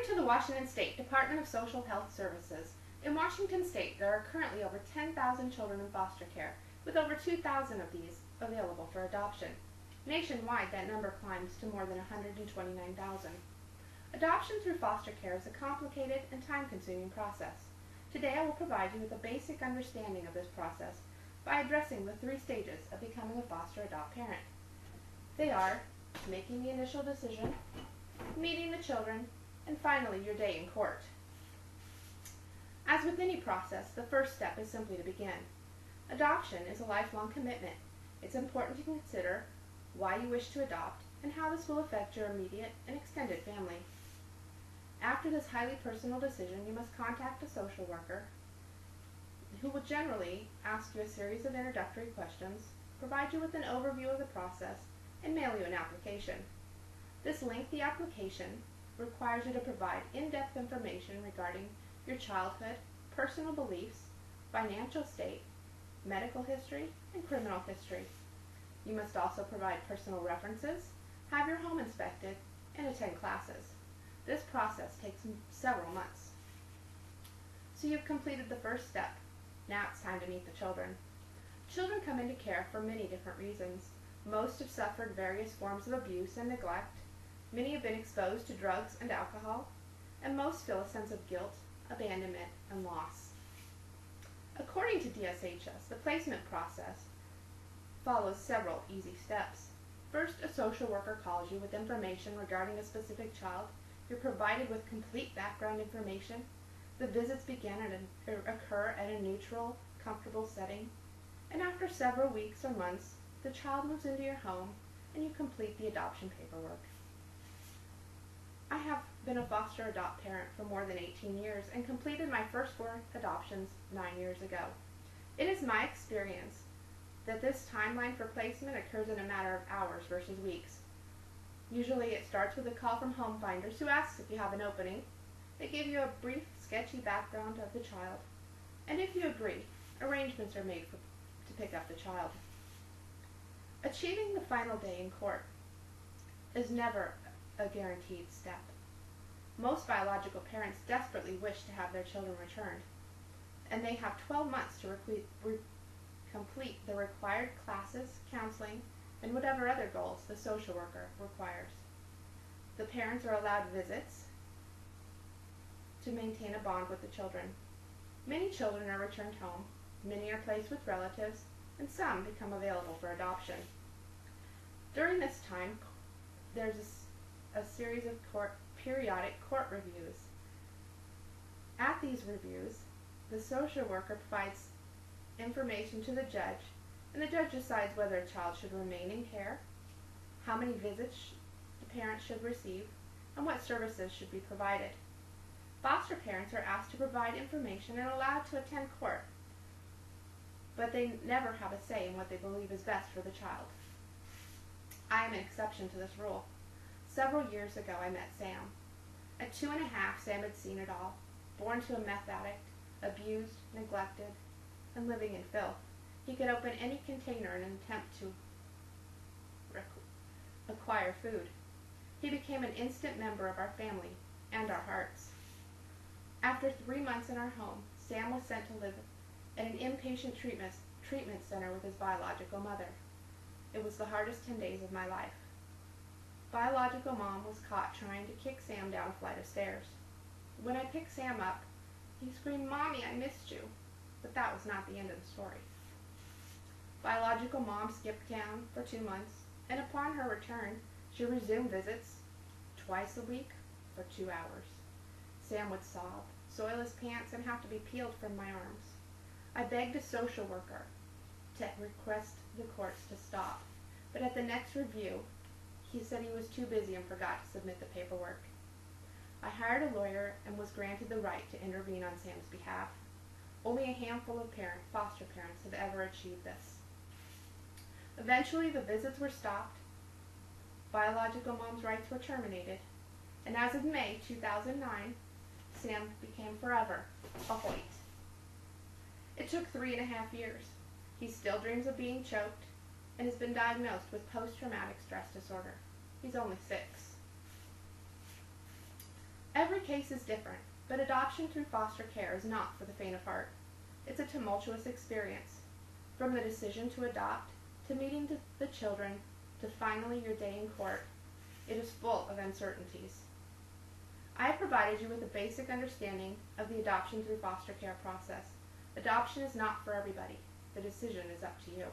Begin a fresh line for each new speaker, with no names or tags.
According to the Washington State Department of Social Health Services, in Washington State there are currently over 10,000 children in foster care, with over 2,000 of these available for adoption. Nationwide, that number climbs to more than 129,000. Adoption through foster care is a complicated and time-consuming process. Today I will provide you with a basic understanding of this process by addressing the 3 stages of becoming a foster adopt parent. They are making the initial decision, meeting the children, and finally your day in court. As with any process, the first step is simply to begin. Adoption is a lifelong commitment. It's important to consider why you wish to adopt and how this will affect your immediate and extended family. After this highly personal decision, you must contact a social worker who will generally ask you a series of introductory questions, provide you with an overview of the process, and mail you an application. This lengthy application requires you to provide in-depth information regarding your childhood, personal beliefs, financial state, medical history, and criminal history. You must also provide personal references, have your home inspected, and attend classes. This process takes several months. So you've completed the first step. Now it's time to meet the children. Children come into care for many different reasons. Most have suffered various forms of abuse and neglect. Many have been exposed to drugs and alcohol, and most feel a sense of guilt, abandonment, and loss. According to DSHS, the placement process follows several easy steps. First, a social worker calls you with information regarding a specific child. You're provided with complete background information. The visits occur at a neutral, comfortable setting. And after several weeks or months, the child moves into your home and you complete the adoption paperwork. I have been a foster adopt parent for more than 18 years and completed my first 4 adoptions 9 years ago. It is my experience that this timeline for placement occurs in a matter of hours versus weeks. Usually it starts with a call from home finders who asks if you have an opening. They give you a brief, sketchy background of the child, and if you agree, arrangements are made to pick up the child. Achieving the final day in court is never a guaranteed step. Most biological parents desperately wish to have their children returned, and they have 12 months to complete the required classes, counseling, and whatever other goals the social worker requires. The parents are allowed visits to maintain a bond with the children. Many children are returned home, many are placed with relatives, and some become available for adoption. During this time, there's a series of periodic court reviews. At these reviews, the social worker provides information to the judge, and the judge decides whether a child should remain in care, how many visits the parent should receive, and what services should be provided. Foster parents are asked to provide information and allowed to attend court, but they never have a say in what they believe is best for the child. I am an exception to this rule. Several years ago I met Sam. At 2 1/2, Sam had seen it all. Born to a meth addict, abused, neglected, and living in filth. He could open any container in an attempt to acquire food. He became an instant member of our family and our hearts. After 3 months in our home, Sam was sent to live at an inpatient treatment center with his biological mother. It was the hardest 10 days of my life. Biological mom was caught trying to kick Sam down a flight of stairs. When I picked Sam up, he screamed, "Mommy, I missed you." But that was not the end of the story. Biological mom skipped town for 2 months, and upon her return, she resumed visits twice a week for 2 hours. Sam would sob, soil his pants, and have to be peeled from my arms. I begged a social worker to request the courts to stop, but at the next review, he said he was too busy and forgot to submit the paperwork. I hired a lawyer and was granted the right to intervene on Sam's behalf. Only a handful of foster parents have ever achieved this. Eventually, the visits were stopped, biological mom's rights were terminated, and as of May 2009, Sam became forever a Hoyt. It took 3 1/2 years. He still dreams of being choked and has been diagnosed with post-traumatic stress disorder. He's only 6. Every case is different, but adoption through foster care is not for the faint of heart. It's a tumultuous experience. From the decision to adopt, to meeting the children, to finally your day in court, it is full of uncertainties. I have provided you with a basic understanding of the adoption through foster care process. Adoption is not for everybody. The decision is up to you.